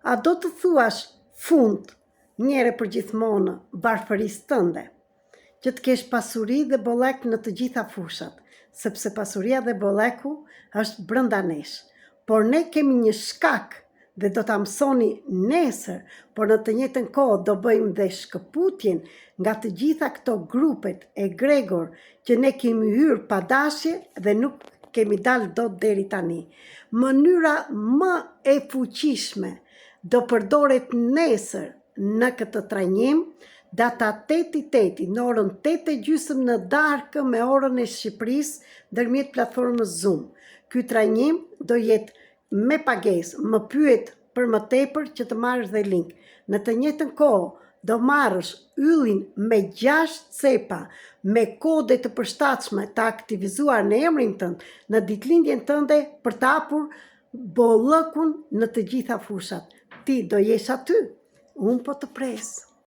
A do të thuash fund njëre për gjithmonë varfërisë tënde, që të kesh pasuri dhe bollek në të gjitha fushat, sepse pasuria dhe bolleku është brenda nesh. Por ne kemi një shkak dhe do ta mësoni nesër, por në të njëjtën kohë do bëjmë dhe shkëputjen nga të gjitha këto grupet e gregor që ne kemi hyrë pa dashje dhe nuk kemi dalë dot deri tani. Mënyra më e fuqishme do përdoret nesër në këtë trajnim, data 8/8 në orën 8:30 në darkë me orën e Shqipërisë ndërmjet platformës Zoom. Ky trajnim do jetë me pagesë, më pyet për më tepër që të marrësh dhe link. Në të njëjtën kohë do marrësh yllin me 6 cepa me kode të përshtatshme të aktivizuar në emrin tënd në ditëlindjen tënde për të hapur bollëkun në të gjitha fushat. Ti do jesh aty, unë po të pres.